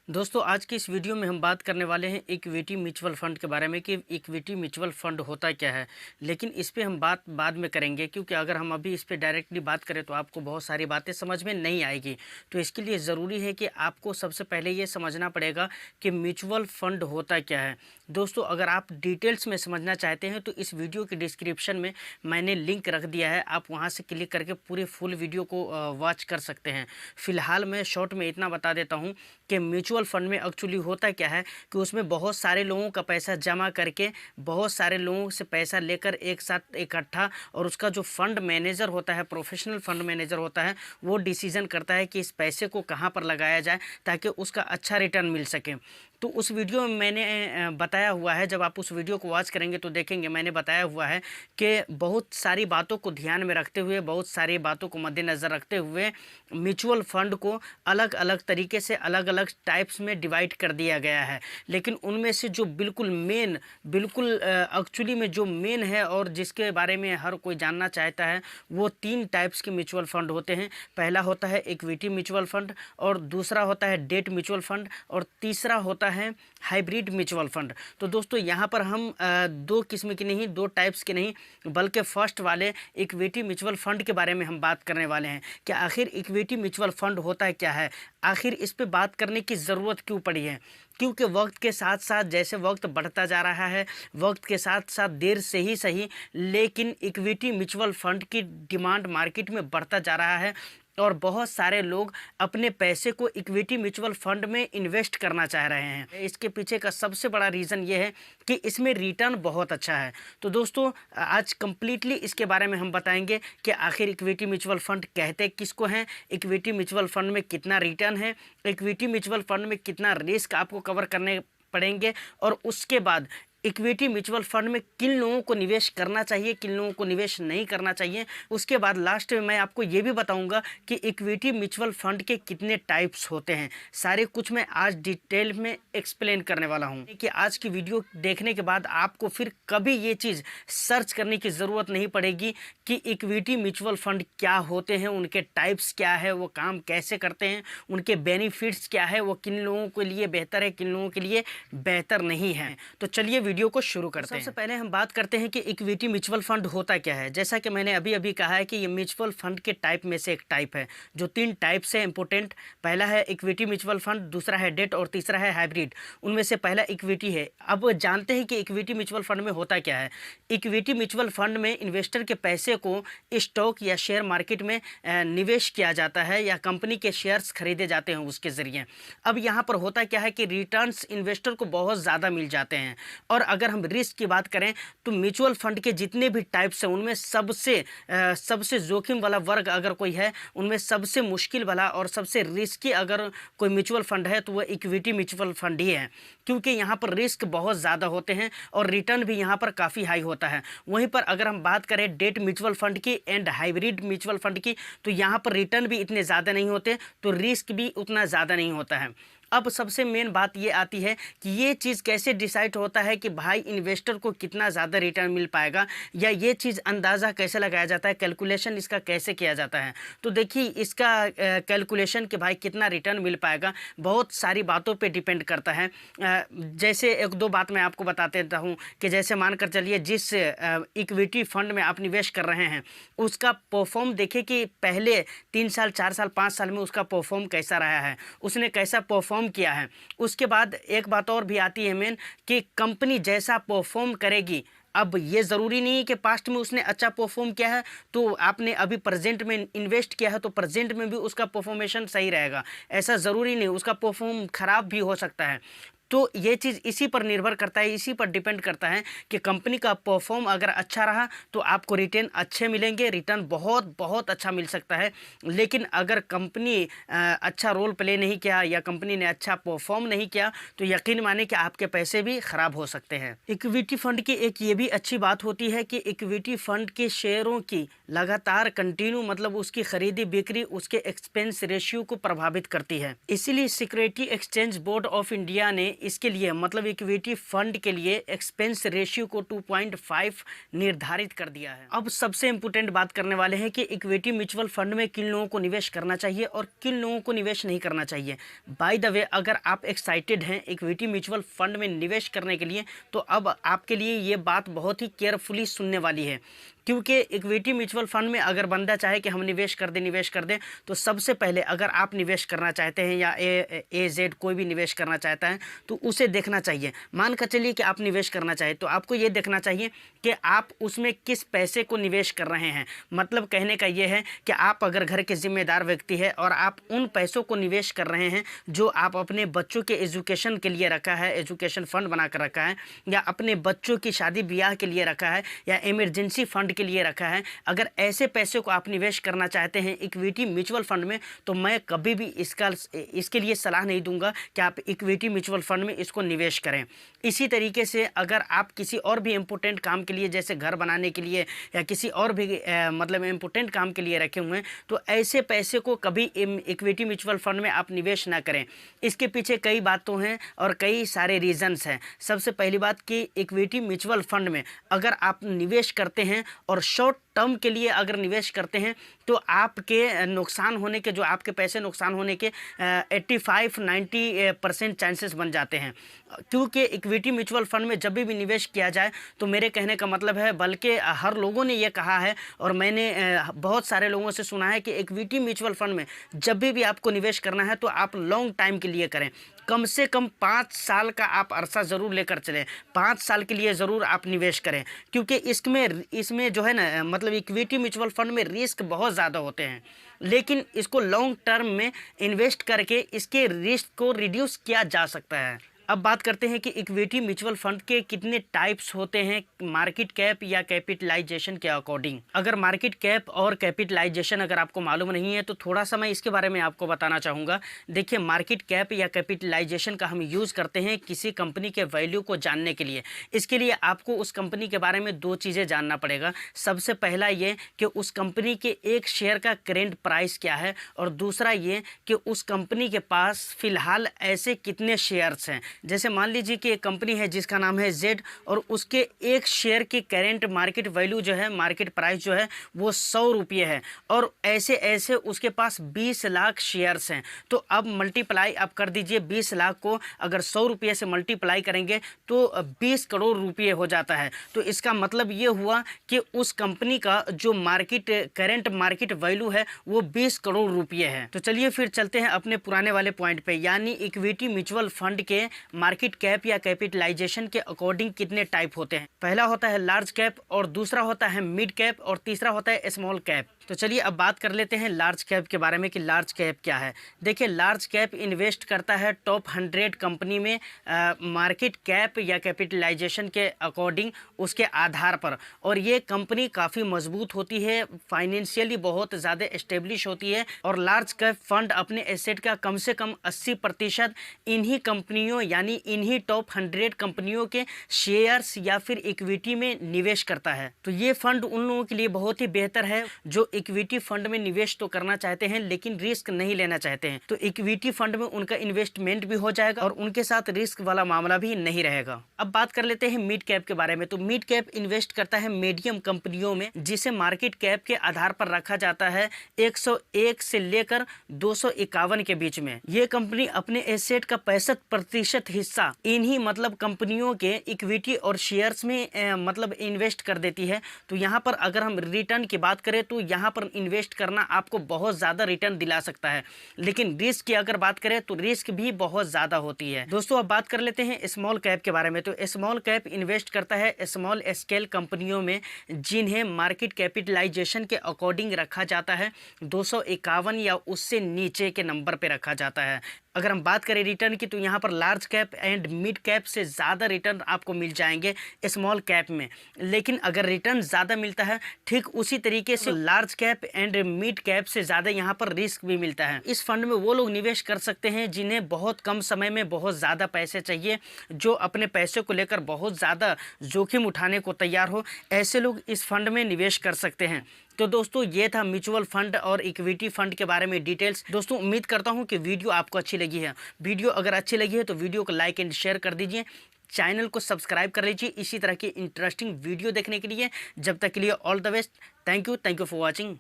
दोस्तों आज की इस वीडियो में हम बात करने वाले हैं इक्विटी म्यूचुअल फंड के बारे में कि इक्विटी म्यूचुअल फंड होता क्या है। लेकिन इस पे हम बात बाद में करेंगे, क्योंकि अगर हम अभी इस पे डायरेक्टली बात करें तो आपको बहुत सारी बातें समझ में नहीं आएगी। तो इसके लिए ज़रूरी है कि आपको सबसे पहले ये समझना पड़ेगा कि म्यूचुअल फंड होता क्या है। दोस्तों अगर आप डिटेल्स में समझना चाहते हैं तो इस वीडियो के डिस्क्रिप्शन में मैंने लिंक रख दिया है, आप वहाँ से क्लिक करके पूरे फुल वीडियो को वॉच कर सकते हैं। फ़िलहाल मैं शॉर्ट में इतना बता देता हूँ कि म्यूचुअल फंड में एक्चुअली होता क्या है कि उसमें बहुत सारे लोगों का पैसा जमा करके बहुत सारे लोगों से पैसा लेकर एक साथ इकट्ठा, और उसका जो फंड मैनेजर होता है, प्रोफेशनल फंड मैनेजर होता है, वो डिसीजन करता है कि इस पैसे को कहाँ पर लगाया जाए ताकि उसका अच्छा रिटर्न मिल सके। तो उस वीडियो में मैंने बताया हुआ है, जब आप उस वीडियो को वॉच करेंगे तो देखेंगे मैंने बताया हुआ है कि बहुत सारी बातों को ध्यान में रखते हुए, बहुत सारी बातों को मद्देनज़र रखते हुए म्यूचुअल फंड को अलग अलग तरीके से अलग अलग टाइप्स में डिवाइड कर दिया गया है। लेकिन उनमें से जो बिल्कुल एक्चुअली में जो मेन है और जिसके बारे में हर कोई जानना चाहता है, वो 3 टाइप्स के म्यूचुअल फंड होते हैं। पहला होता है इक्विटी म्यूचुअल फंड, और दूसरा होता है डेट म्यूचुअल फंड, और तीसरा होता है हाइब्रिड म्यूचुअल फंड। तो दोस्तों यहाँ पर हम 2 किस्म की नहीं, 2 टाइप्स के नहीं, बल्कि फर्स्ट वाले इक्विटी म्यूचुअल फंड के बारे में हम बात करने वाले हैं कि आखिर इक्विटी म्यूचुअल फंड होता है क्या है, आखिर इस पे बात करने की ज़रूरत क्यों पड़ी है। क्योंकि वक्त के साथ साथ जैसे वक्त बढ़ता जा रहा है, वक्त के साथ साथ देर से ही सही, लेकिन इक्विटी म्यूचुअल फंड की डिमांड मार्केट में बढ़ता जा रहा है, और बहुत सारे लोग अपने पैसे को इक्विटी म्यूचुअल फंड में इन्वेस्ट करना चाह रहे हैं। इसके पीछे का सबसे बड़ा रीज़न ये है कि इसमें रिटर्न बहुत अच्छा है। तो दोस्तों आज कंप्लीटली इसके बारे में हम बताएंगे कि आखिर इक्विटी म्यूचुअल फंड कहते किसको हैं, इक्विटी म्यूचुअल फंड में कितना रिटर्न है, इक्विटी म्यूचुअल फंड में कितना रिस्क आपको कवर करने पड़ेंगे, और उसके बाद इक्विटी म्यूचुअल फंड में किन लोगों को निवेश करना चाहिए, किन लोगों को निवेश नहीं करना चाहिए। उसके बाद लास्ट में मैं आपको ये भी बताऊंगा कि इक्विटी म्यूचुअल फंड के कितने टाइप्स होते हैं। सारे कुछ मैं आज डिटेल में एक्सप्लेन करने वाला हूं कि आज की वीडियो देखने के बाद आपको फिर कभी ये चीज़ सर्च करने की ज़रूरत नहीं पड़ेगी कि इक्विटी म्यूचुअल फंड क्या होते हैं, उनके टाइप्स क्या है, वो काम कैसे करते हैं, उनके बेनिफिट्स क्या है, वो किन लोगों के लिए बेहतर है, किन लोगों के लिए बेहतर नहीं है। तो चलिए वीडियो को शुरू करते हैं। सबसे पहले हम बात करते हैं कि इक्विटी म्यूचुअल फंड होता क्या है। जैसा कि मैंने अभी अभी कहा है कि ये म्यूचुअल फंड के टाइप में से एक टाइप है। जो 3 टाइप्स है इंपॉर्टेंट, पहला है इक्विटी म्यूचुअल फंड, दूसरा है डेट, और तीसरा है हाइब्रिड। उनमें से पहला इक्विटी है। अब जानते हैं कि इक्विटी म्यूचुअल फंड में होता क्या है। इक्विटी म्यूचुअल फंड में इन्वेस्टर के पैसे को स्टॉक या शेयर मार्केट में निवेश किया जाता है, या कंपनी के शेयर्स खरीदे जाते हैं उसके ज़रिए। अब यहाँ पर होता क्या है कि रिटर्न्स इन्वेस्टर को बहुत ज़्यादा मिल जाते हैं। और अगर हम रिस्क की बात करें तो म्यूचुअल फंड के जितने भी टाइप्स हैं उनमें सबसे जोखिम वाला वर्ग अगर कोई है, उनमें सबसे मुश्किल वाला और सबसे रिस्की अगर कोई म्यूचुअल फंड है तो वह इक्विटी म्यूचुअल फंड ही है, क्योंकि यहाँ पर रिस्क बहुत ज़्यादा होते हैं और रिटर्न भी यहाँ पर काफ़ी हाई होता है। वहीं पर अगर हम बात करें डेट म्यूचुअल फंड की एंड हाइब्रिड म्यूचुअल फंड की, तो यहाँ पर रिटर्न भी इतने ज़्यादा नहीं होते, तो रिस्क भी उतना ज़्यादा नहीं होता है। अब सबसे मेन बात ये आती है कि ये चीज़ कैसे डिसाइड होता है कि भाई इन्वेस्टर को कितना ज़्यादा रिटर्न मिल पाएगा, या ये चीज़ अंदाज़ा कैसे लगाया जाता है, कैलकुलेशन इसका कैसे किया जाता है। तो देखिए इसका कैलकुलेशन कि भाई कितना रिटर्न मिल पाएगा बहुत सारी बातों पे डिपेंड करता है। जैसे 1-2 बात मैं आपको बता देता हूँ कि जैसे मानकर चलिए जिस इक्विटी फंड में आप निवेश कर रहे हैं उसका परफॉर्म देखिए कि पहले 3 साल 4 साल 5 साल में उसका परफॉर्म कैसा रहा है, उसने कैसा परफॉर्म किया है। उसके बाद एक बात और भी आती है मेन कि कंपनी जैसा परफॉर्म करेगी। अब ये ज़रूरी नहीं है कि पास्ट में उसने अच्छा परफॉर्म किया है तो आपने अभी प्रेजेंट में इन्वेस्ट किया है तो प्रेजेंट में भी उसका परफॉर्मेशन सही रहेगा, ऐसा ज़रूरी नहीं, उसका परफॉर्म ख़राब भी हो सकता है। तो ये चीज़ इसी पर निर्भर करता है, इसी पर डिपेंड करता है कि कंपनी का परफॉर्म अगर अच्छा रहा तो आपको रिटर्न अच्छे मिलेंगे, रिटर्न बहुत बहुत अच्छा मिल सकता है। लेकिन अगर कंपनी अच्छा रोल प्ले नहीं किया या कंपनी ने अच्छा परफॉर्म नहीं किया तो यकीन माने कि आपके पैसे भी ख़राब हो सकते हैं। इक्विटी फंड की एक ये भी अच्छी बात होती है कि इक्विटी फंड के शेयरों की लगातार कंटिन्यू मतलब उसकी खरीदी बिक्री उसके एक्सपेंस रेशियो को प्रभावित करती है। इसीलिए security exchange board of India ने इसके लिए मतलब इक्विटी फंड के लिए एक्सपेंस रेशियो को 2.5 निर्धारित कर दिया है। अब सबसे इंपॉर्टेंट बात करने वाले हैं कि इक्विटी म्यूचुअल फंड में किन लोगों को निवेश करना चाहिए और किन लोगों को निवेश नहीं करना चाहिए। बाय द वे, अगर आप एक्साइटेड हैं इक्विटी म्यूचुअल फंड में निवेश करने के लिए तो अब आपके लिए ये बात बहुत ही केयरफुली सुनने वाली है, क्योंकि इक्विटी म्यूचुअल फंड में अगर बंदा चाहे कि हम निवेश कर दें तो सबसे पहले अगर आप निवेश करना चाहते हैं या ए जेड कोई भी निवेश करना चाहता है तो उसे देखना चाहिए। मान कर चलिए कि आप निवेश करना चाहें तो आपको ये देखना चाहिए कि आप उसमें किस पैसे को निवेश कर रहे हैं। मतलब कहने का ये है कि आप अगर घर के जिम्मेदार व्यक्ति है और आप उन पैसों को निवेश कर रहे हैं जो आप अपने बच्चों के एजुकेशन के लिए रखा है, एजुकेशन फंड बना कर रखा है, या अपने बच्चों की शादी ब्याह के लिए रखा है, या इमरजेंसी फंड के लिए रखा है, अगर ऐसे पैसे को आप निवेश करना चाहते हैं इक्विटी म्यूचुअल फंड में तो मैं कभी भी इसके लिए सलाह नहीं दूंगा कि आप इक्विटी म्यूचुअल फंड में इसको निवेश करें। इसी तरीके से अगर आप किसी और भी इम्पोर्टेंट काम के लिए जैसे घर बनाने के लिए या किसी और भी मतलब इम्पोर्टेंट काम के लिए रखे हुए हैं तो ऐसे पैसे को कभी इक्विटी म्यूचुअल फंड में आप निवेश ना करें। इसके पीछे कई बातों हैं और कई सारे रीजंस हैं। सबसे पहली बात कि इक्विटी म्यूचुअल फंड में अगर आप निवेश करते हैं और शॉर्ट टर्म के लिए अगर निवेश करते हैं तो आपके नुकसान होने के, जो आपके पैसे नुकसान होने के 85-90% चांसेस बन जाते हैं। क्योंकि इक्विटी म्यूचुअल फंड में जब भी निवेश किया जाए तो मेरे कहने का मतलब है, बल्कि हर लोगों ने ये कहा है और मैंने बहुत सारे लोगों से सुना है कि इक्विटी म्यूचुअल फंड में जब भी आपको निवेश करना है तो आप लॉन्ग टाइम के लिए करें। कम से कम 5 साल का आप अरसा ज़रूर लेकर चलें, 5 साल के लिए ज़रूर आप निवेश करें, क्योंकि इसमें जो है ना मतलब इक्विटी म्यूचुअल फंड में रिस्क बहुत ज़्यादा होते हैं, लेकिन इसको लॉन्ग टर्म में इन्वेस्ट करके इसके रिस्क को रिड्यूस किया जा सकता है। अब बात करते हैं कि इक्विटी म्यूचुअल फंड के कितने टाइप्स होते हैं मार्केट कैप या कैपिटलाइजेशन के अकॉर्डिंग। अगर मार्केट कैप और कैपिटलाइजेशन अगर आपको मालूम नहीं है तो थोड़ा सा मैं इसके बारे में आपको बताना चाहूँगा। देखिए, मार्केट कैप या कैपिटलाइजेशन का हम यूज़ करते हैं किसी कंपनी के वैल्यू को जानने के लिए। इसके लिए आपको उस कंपनी के बारे में 2 चीज़ें जानना पड़ेगा। सबसे पहला ये कि उस कंपनी के एक शेयर का करेंट प्राइस क्या है, और दूसरा ये कि उस कंपनी के पास फ़िलहाल ऐसे कितने शेयर्स हैं। जैसे मान लीजिए कि एक कंपनी है जिसका नाम है जेड और उसके एक शेयर की करेंट मार्केट वैल्यू जो है, मार्केट प्राइस जो है वो 100 रुपये है, और ऐसे ऐसे उसके पास 20 लाख शेयर्स हैं। तो अब मल्टीप्लाई आप कर दीजिए, 20 लाख को अगर 100 रुपये से मल्टीप्लाई करेंगे तो 20 करोड़ रुपये हो जाता है। तो इसका मतलब ये हुआ कि उस कंपनी का जो करेंट मार्केट वैल्यू है वो 20 करोड़ रुपये है। तो चलिए फिर चलते हैं अपने पुराने वाले पॉइंट पे, यानी इक्विटी म्यूचुअल फंड के मार्केट कैप या कैपिटलाइजेशन के अकॉर्डिंग कितने टाइप होते हैं। पहला होता है लार्ज कैप, और दूसरा होता है मिड कैप, और तीसरा होता है स्मॉल कैप। तो चलिए अब बात कर लेते हैं लार्ज कैप के बारे में कि लार्ज कैप क्या है। देखिए, लार्ज कैप इन्वेस्ट करता है टॉप 100 कंपनी में मार्केट कैप या कैपिटलाइजेशन के अकॉर्डिंग उसके आधार पर, और ये कंपनी काफ़ी मजबूत होती है, फाइनेंशियली बहुत ज़्यादा एस्टेब्लिश होती है, और लार्ज कैप फंड अपने एसेट का कम से कम 80% इन्हीं कंपनियों यानी इन्हीं टॉप 100 कंपनियों के शेयर्स या फिर इक्विटी में निवेश करता है। तो ये फंड उन लोगों के लिए बहुत ही बेहतर है जो इक्विटी फंड में निवेश तो करना चाहते हैं लेकिन रिस्क नहीं लेना चाहते हैं। तो इक्विटी फंड में उनका इन्वेस्टमेंट भी हो जाएगा और उनके साथ रिस्क वाला मामला भी नहीं रहेगा। अब बात कर लेते हैं मिड कैप के बारे में। तो मिड कैप इन्वेस्ट करता है मीडियम कंपनियों में, जिसे मार्केट कैप के आधार पर रखा जाता है 101 से लेकर 251 के बीच में। ये कंपनी अपने एसेट का 65% हिस्सा इन्हीं मतलब कंपनियों के इक्विटी और शेयर्स में मतलब इन्वेस्ट कर देती है। तो यहाँ पर अगर हम रिटर्न की बात करें तो यहाँ पर इन्वेस्ट करना आपको बहुत ज़्यादा रिटर्न दिला सकता है, लेकिन रिस्क की अगर बात करें तो रिस्क भी बहुत ज़्यादा होती है। दोस्तों, अब बात कर लेते हैं स्मॉल कैप के बारे में। तो स्मॉल कैप इन्वेस्ट करता है स्मॉल स्केल कंपनियों में, जिन्हें मार्केट कैपिटलाइजेशन के अकॉर्डिंग रखा जाता है 251 या उससे नीचे के नंबर पर रखा जाता है। अगर हम बात करें रिटर्न की तो यहाँ पर large cap and mid cap से ज़्यादा रिटर्न आपको मिल जाएंगे स्मॉल कैप में, लेकिन अगर रिटर्न ज़्यादा मिलता है ठीक उसी तरीके से large large cap and mid cap से ज़्यादा यहाँ पर रिस्क भी मिलता है। इस फंड में वो लोग निवेश कर सकते हैं जिन्हें बहुत कम समय में बहुत ज़्यादा पैसे चाहिए, जो अपने पैसे को लेकर बहुत ज़्यादा जोखिम उठाने को तैयार हो, ऐसे लोग इस फंड में निवेश कर सकते हैं। तो दोस्तों ये था म्यूचुअल फंड और इक्विटी फंड के बारे में डिटेल्स। दोस्तों उम्मीद करता हूँ कि वीडियो आपको अच्छी लगी है। वीडियो अगर अच्छी लगी है तो वीडियो को लाइक एंड शेयर कर दीजिए, चैनल को सब्सक्राइब कर लीजिए इसी तरह की इंटरेस्टिंग वीडियो देखने के लिए। जब तक के लिए all the best. Thank you for watching.